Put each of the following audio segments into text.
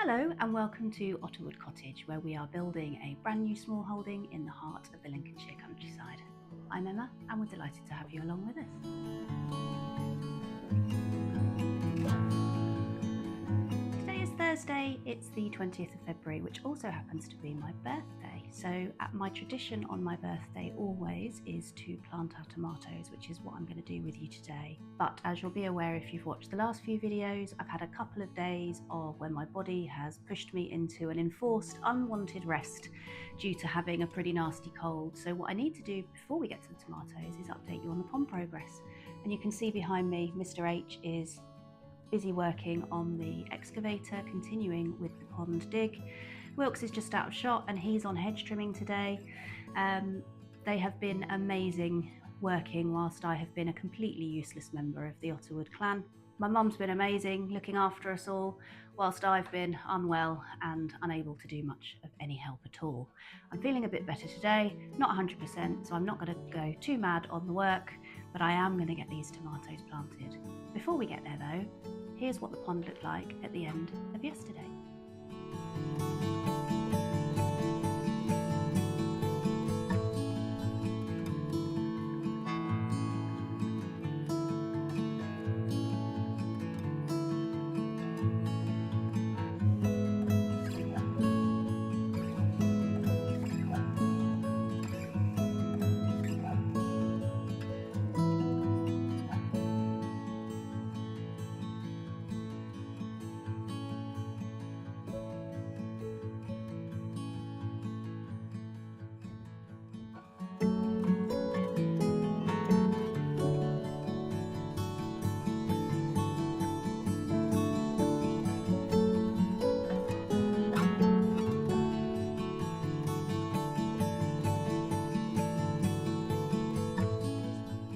Hello and welcome to Otterwood Cottage, where we are building a brand new small holding in the heart of the Lincolnshire countryside. I'm Emma and we're delighted to have you along with us. Today is Thursday, it's the 20th of February, which also happens to be my birthday. So my tradition on my birthday always is to plant our tomatoes, which is what I'm going to do with you today. But as you'll be aware if you've watched the last few videos, I've had a couple of days of when my body has pushed me into an enforced unwanted rest due to having a pretty nasty cold. So what I need to do before we get to the tomatoes is update you on the pond progress. And you can see behind me, Mr. H is busy working on the excavator, continuing with the pond dig. Wilkes is just out of shot and he's on hedge trimming today. They have been amazing working whilst I have been a completely useless member of the Otterwood clan. My mum's been amazing looking after us all whilst I've been unwell and unable to do much of any help at all. I'm feeling a bit better today, not 100%, so I'm not going to go too mad on the work, but I am going to get these tomatoes planted. Before we get there though, here's what the pond looked like at the end of yesterday.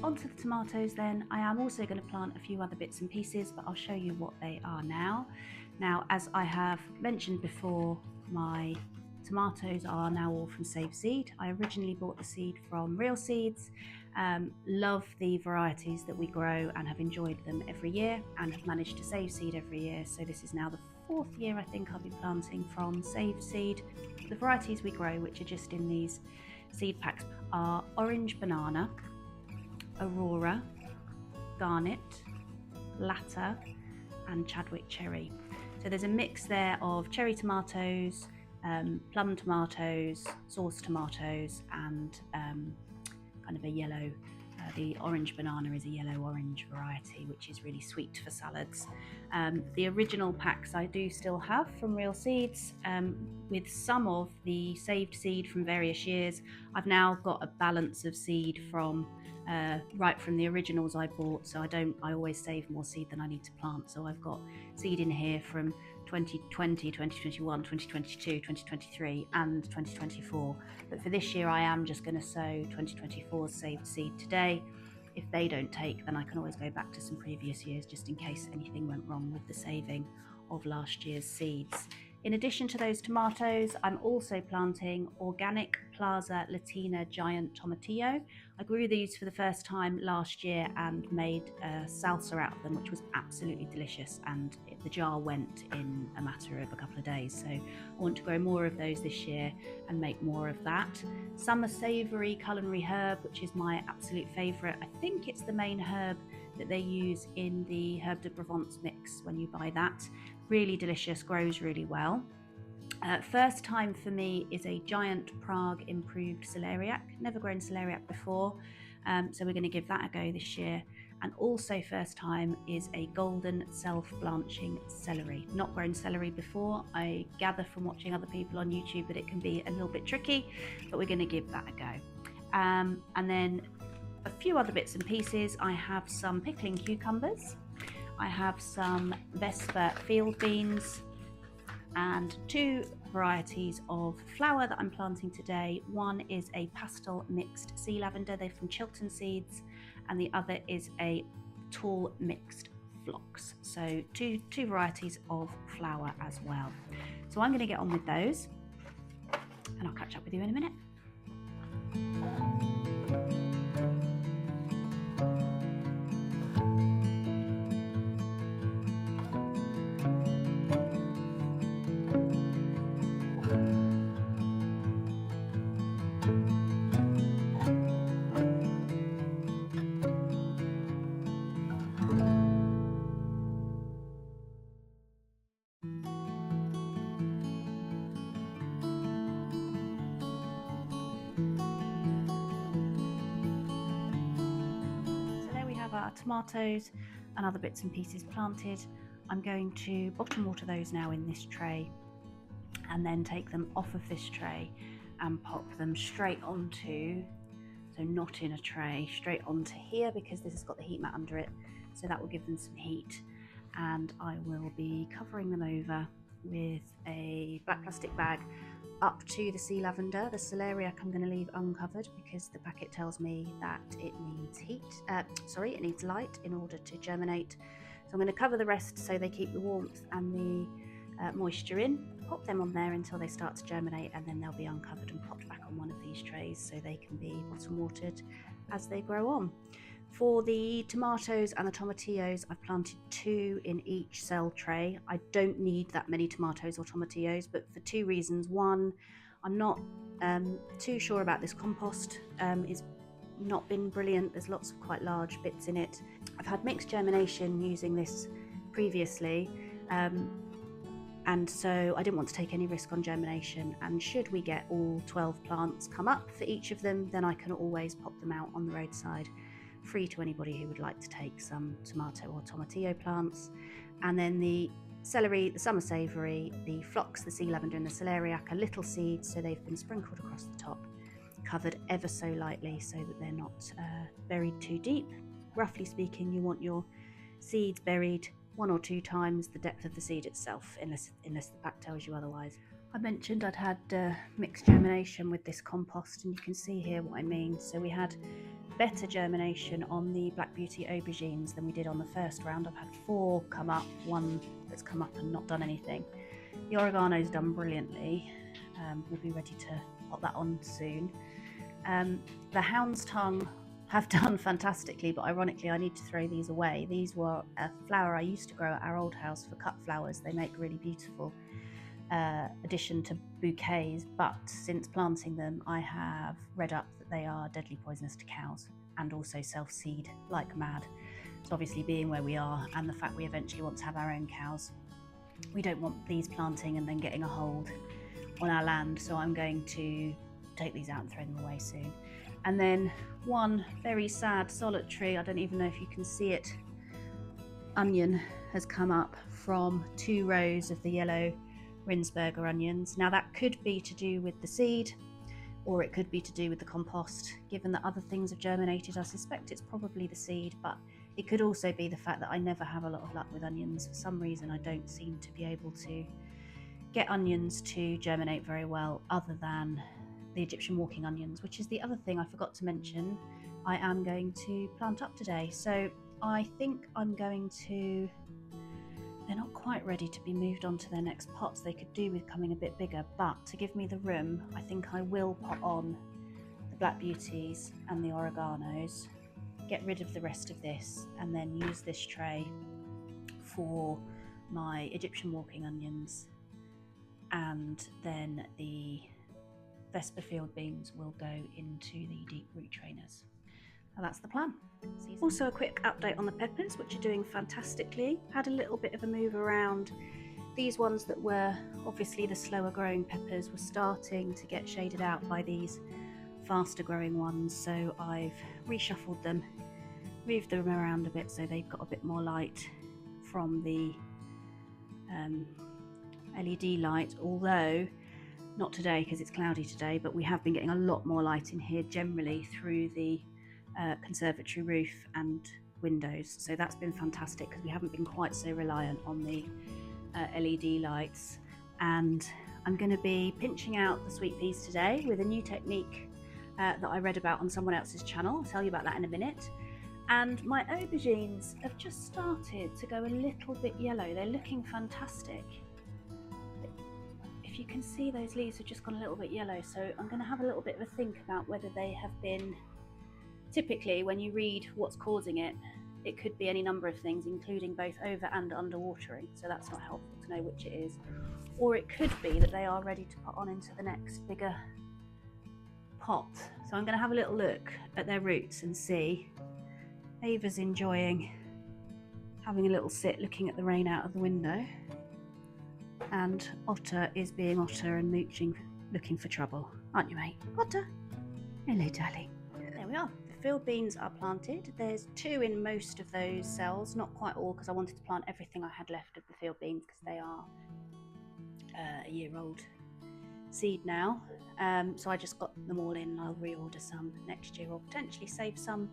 Onto the tomatoes then. I am also going to plant a few other bits and pieces, but I'll show you what they are now. Now, as I have mentioned before, my tomatoes are now all from Save Seed. I originally bought the seed from Real Seeds. Love the varieties that we grow and have enjoyed them every year and have managed to save seed every year. So this is now the 4th year I think I'll be planting from Save Seed. The varieties we grow, which are just in these seed packs, are Orange Banana, Aurora, Garnet, Latter and Chadwick Cherry. So there's a mix there of cherry tomatoes, plum tomatoes, sauce tomatoes and kind of a yellow, the Orange Banana is a yellow-orange variety which is really sweet for salads. The original packs I do still have from Real Seeds, with some of the saved seed from various years. I've now got a balance of seed from right from the originals I bought, so I always save more seed than I need to plant. So I've got seed in here from 2020, 2021, 2022, 2023 and 2024. But for this year I am just going to sow 2024's saved seed today. If they don't take, then I can always go back to some previous years just in case anything went wrong with the saving of last year's seeds. In addition to those tomatoes, I'm also planting organic Plaza Latina giant tomatillo. I grew these for the first time last year and made a salsa out of them, which was absolutely delicious, and the jar went in a matter of a couple of days. So I want to grow more of those this year and make more of that. Summer savory culinary herb, which is my absolute favourite. I think it's the main herb that they use in the Herb de Provence mix when you buy that. Really delicious, grows really well. First time for me is a giant Prague improved celeriac. Never grown celeriac before, so we're going to give that a go this year. And also first time is a golden self-blanching celery. Not grown celery before. I gather from watching other people on YouTube that it can be a little bit tricky, but we're going to give that a go. And then a few other bits and pieces. I have some pickling cucumbers. I have some Vesper field beans and 2 varieties of flower that I'm planting today. One is a pastel mixed sea lavender, they're from Chilton Seeds, and the other is a tall mixed phlox. So two varieties of flower as well. So I'm going to get on with those and I'll catch up with you in a minute. So there we have our tomatoes and other bits and pieces planted. I'm going to bottom water those now in this tray and then take them off of this tray and pop them straight onto, so not in a tray, straight onto here, because this has got the heat mat under it, so that will give them some heat. And I will be covering them over with a black plastic bag up to the sea lavender. The celeriac I'm going to leave uncovered because the packet tells me that it needs it needs light in order to germinate. So I'm going to cover the rest so they keep the warmth and the moisture in, pop them on there until they start to germinate, and then they'll be uncovered and popped back on one of these trays so they can be bottom watered as they grow on. For the tomatoes and the tomatillos, I've planted 2 in each cell tray. I don't need that many tomatoes or tomatillos, but for 2 reasons. One, I'm not too sure about this compost. It's not been brilliant. There's lots of quite large bits in it. I've had mixed germination using this previously, and so I didn't want to take any risk on germination, and should we get all 12 plants come up for each of them, then I can always pop them out on the roadside, free to anybody who would like to take some tomato or tomatillo plants. And then the celery, the summer savory, the phlox, the sea lavender and the celeriac are little seeds, so they've been sprinkled across the top, covered ever so lightly so that they're not buried too deep. Roughly speaking, you want your seeds buried 1 or 2 times the depth of the seed itself, unless the pack tells you otherwise. I mentioned I'd had mixed germination with this compost, and you can see here what I mean. So we had better germination on the Black Beauty aubergines than we did on the first round. I've had 4 come up, 1 that's come up and not done anything. The oregano's done brilliantly. We'll be ready to pop that on soon. The hound's tongue have done fantastically, but ironically I need to throw these away. These were a flower I used to grow at our old house for cut flowers. They make really beautiful addition to bouquets, but since planting them I have read up that they are deadly poisonous to cows and also self-seed like mad. So obviously, being where we are and the fact we eventually want to have our own cows, we don't want these planting and then getting a hold on our land, so I'm going to take these out and throw them away soon. And then one very sad solitary, I don't even know if you can see it, onion has come up from 2 rows of the yellow Rinsberger onions. Now that could be to do with the seed, or it could be to do with the compost. Given that other things have germinated, I suspect it's probably the seed, but it could also be the fact that I never have a lot of luck with onions. For some reason I don't seem to be able to get onions to germinate very well, other than the Egyptian walking onions, which is the other thing I forgot to mention I am going to plant up today. So I think I'm going to, they're not quite ready to be moved on to their next pots. They could do with coming a bit bigger, but to give me the room, I think I will pot on the Black Beauties and the oreganos, get rid of the rest of this, and then use this tray for my Egyptian walking onions, and then the Vespa field beans will go into the deep root trainers. And that's the plan. Also a quick update on the peppers, which are doing fantastically. Had a little bit of a move around. These ones that were obviously the slower growing peppers were starting to get shaded out by these faster growing ones, so I've reshuffled them, moved them around a bit so they've got a bit more light from the LED light, although not today because it's cloudy today, but we have been getting a lot more light in here generally through the conservatory roof and windows, so that's been fantastic because we haven't been quite so reliant on the LED lights. And I'm going to be pinching out the sweet peas today with a new technique that I read about on someone else's channel. I'll tell you about that in a minute. And my aubergines have just started to go a little bit yellow. They're looking fantastic. If you can see, those leaves have just gone a little bit yellow, so I'm going to have a little bit of a think about whether they have been, typically when you read what's causing it, it could be any number of things, including both over and under watering, so that's not helpful to know which it is. Or it could be that they are ready to put on into the next bigger pot. So I'm going to have a little look at their roots and see. Ava's enjoying having a little sit looking at the rain out of the window. And Otter is being Otter and mooching, looking for trouble, aren't you, mate? Otter, hello, darling. There we are. The field beans are planted. There's 2 in most of those cells, not quite all, because I wanted to plant everything I had left of the field beans because they are a year-old seed now. So I just got them all in. I'll reorder some next year or potentially save some.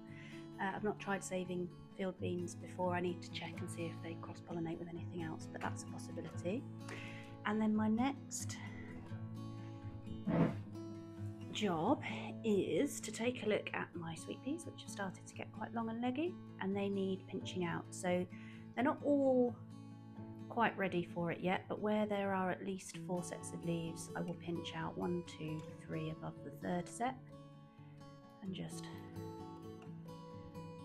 I've not tried saving field beans before. I need to check and see if they cross-pollinate with anything else, but that's a possibility. And then my next job is to take a look at my sweet peas, which have started to get quite long and leggy, and they need pinching out. So they're not all quite ready for it yet, but where there are at least 4 sets of leaves, I will pinch out 1, 2, 3 above the 3rd set and just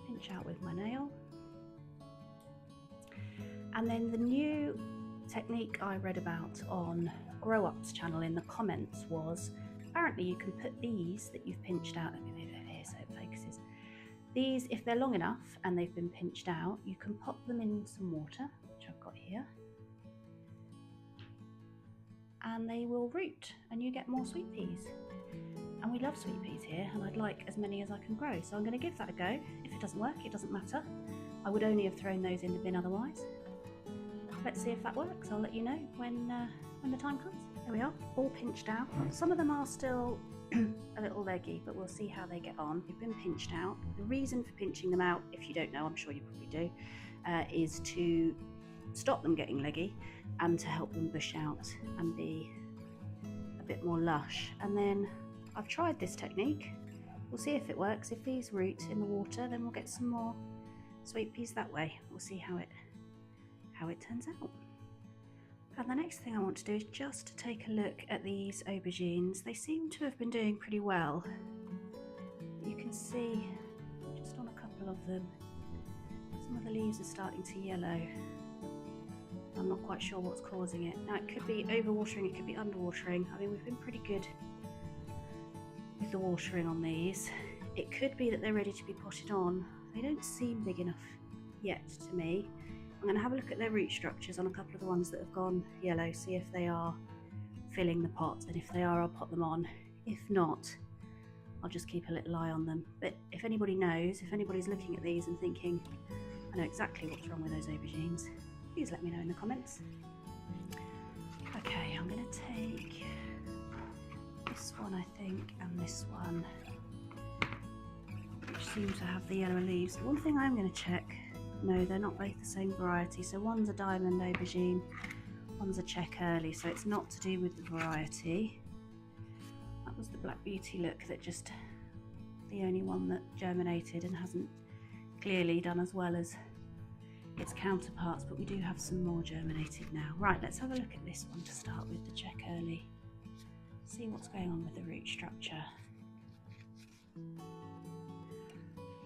pinch out with my nail. And then the new technique I read about on Grow Up's channel in the comments was apparently you can put these that you've pinched out, let me move over here so it focuses. These, if they're long enough and they've been pinched out, you can pop them in some water, which I've got here, and they will root and you get more sweet peas. And we love sweet peas here, and I'd like as many as I can grow, so I'm going to give that a go. If it doesn't work, it doesn't matter. I would only have thrown those in the bin otherwise. Let's see if that works. I'll let you know when the time comes. There we are, all pinched out. Some of them are still a little leggy, but we'll see how they get on. They've been pinched out. The reason for pinching them out, if you don't know, I'm sure you probably do, is to stop them getting leggy and to help them bush out and be a bit more lush. And then I've tried this technique. We'll see if it works. If these root in the water, then we'll get some more sweet peas that way. We'll see how it turns out. And the next thing I want to do is just to take a look at these aubergines. They seem to have been doing pretty well. You can see just on a couple of them, some of the leaves are starting to yellow. I'm not quite sure what's causing it. Now, it could be overwatering, it could be underwatering. I mean, we've been pretty good with the watering on these. It could be that they're ready to be potted on. They don't seem big enough yet to me. I'm going to have a look at their root structures on a couple of the ones that have gone yellow, see if they are filling the pot, and if they are, I'll pop them on. If not, I'll just keep a little eye on them. But if anybody knows, if anybody's looking at these and thinking, I know exactly what's wrong with those aubergines, please let me know in the comments. Okay, I'm going to take this one, I think, and this one, which seem to have the yellow leaves. One thing I'm going to check, no, they're not both the same variety. So one's a diamond aubergine, one's a check early, so it's not to do with the variety. That was the Black Beauty look that just the only one that germinated and hasn't clearly done as well as its counterparts, but we do have some more germinated now. Right, let's have a look at this one to start with, the check early. See what's going on with the root structure.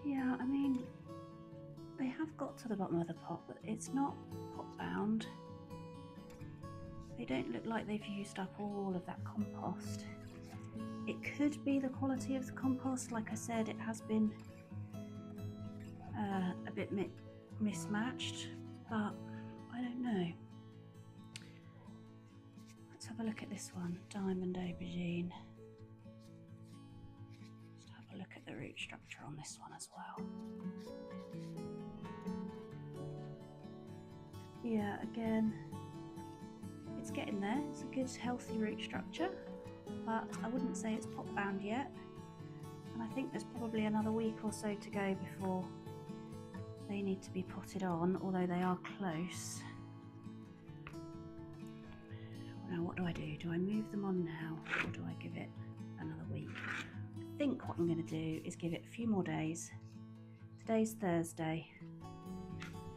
Yeah, I mean, they have got to the bottom of the pot, but it's not pot bound. They don't look like they've used up all of that compost. It could be the quality of the compost. Like I said, it has been a bit mismatched, but I don't know. Let's have a look at this one, diamond aubergine. Just have a look at the root structure on this one as well. Yeah, again, it's getting there. It's a good healthy root structure, but I wouldn't say it's pot bound yet. And I think there's probably another week or so to go before they need to be potted on, although they are close. Now what do I do? Do I move them on now, or do I give it another week? I think what I'm going to do is give it a few more days. Today's Thursday.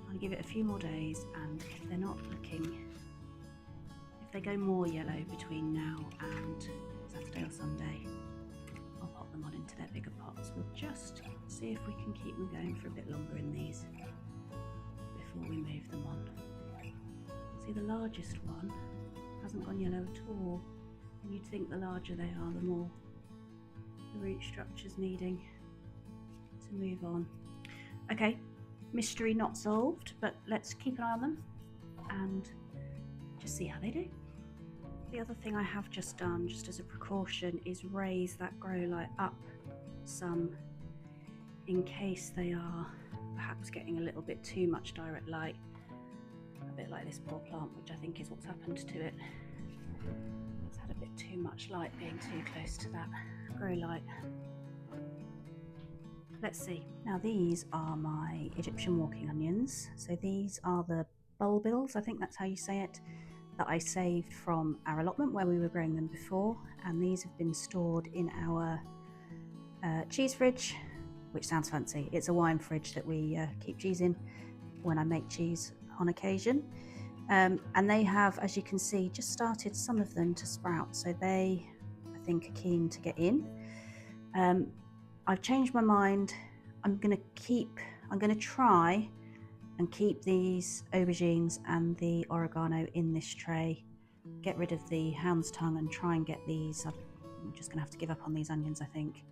I'll give it a few more days, and if they're not looking, if they go more yellow between now and Saturday or Sunday, I'll pop them on into their bigger pots. We'll just see if we can keep them going for a bit longer in these before we move them on. See, the largest one hasn't gone yellow at all, and you'd think the larger they are, the more the root structure's needing to move on. Okay, mystery not solved, but let's keep an eye on them and just see how they do. The other thing I have just done, just as a precaution, is raise that grow light up some in case they are perhaps getting a little bit too much direct light, a bit like this poor plant, which I think is what's happened to it. It's had a bit too much light being too close to that grow light. Let's see. Now these are my Egyptian walking onions. So these are the bulbils, I think that's how you say it, that I saved from our allotment where we were growing them before, and these have been stored in our cheese fridge, which sounds fancy. It's a wine fridge that we keep cheese in when I make cheese on occasion. And they have, as you can see, just started some of them to sprout, so they, I think, are keen to get in. I've changed my mind. I'm going to try and keep these aubergines and the oregano in this tray, get rid of the hound's tongue and try and get these, I'm just going to have to give up on these onions I think,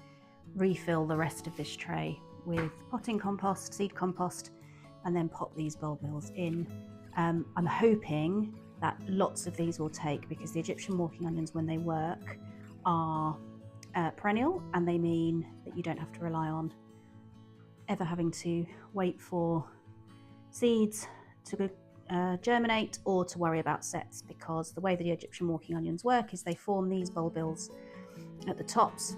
refill the rest of this tray with potting compost, seed compost, and then pop these bulbils in. I'm hoping that lots of these will take, because the Egyptian walking onions, when they work, are perennial, and they mean that you don't have to rely on ever having to wait for seeds to germinate or to worry about sets, because the way the Egyptian walking onions work is they form these bulbils at the tops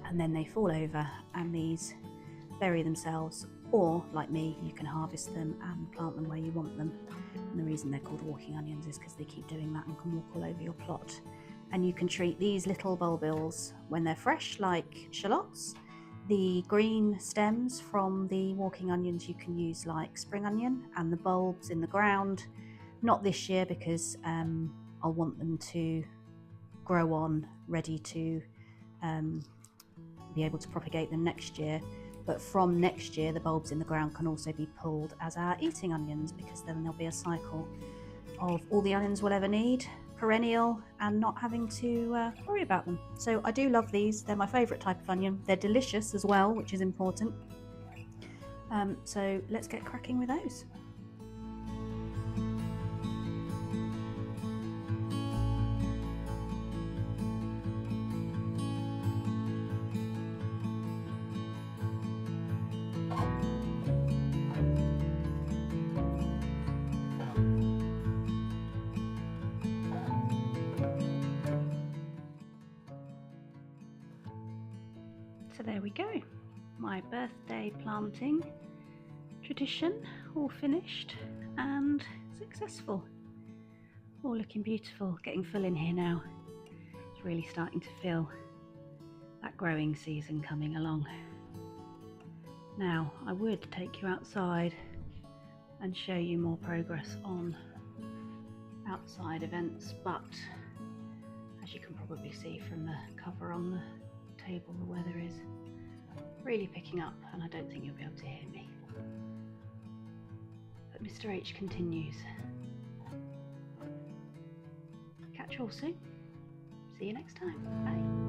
and then they fall over and these bury themselves, or like me, you can harvest them and plant them where you want them. And the reason they're called walking onions is because they keep doing that and can walk all over your plot. And you can treat these little bulbils when they're fresh like shallots. The green stems from the walking onions you can use like spring onion, and the bulbs in the ground, not this year because I'll want them to grow on ready to be able to propagate them next year. But from next year, the bulbs in the ground can also be pulled as our eating onions, because then there'll be a cycle of all the onions we'll ever need, perennial, and not having to worry about them. So I do love these. They're my favourite type of onion. They're delicious as well, which is important. So let's get cracking with those. So there we go, my birthday planting tradition all finished and successful. All looking beautiful, getting full in here now. It's really starting to feel that growing season coming along. Now I would take you outside and show you more progress on outside events, but as you can probably see from the cover on the table, the weather is really picking up and I don't think you'll be able to hear me. But Mr. H continues. Catch you all soon. See you next time. Bye.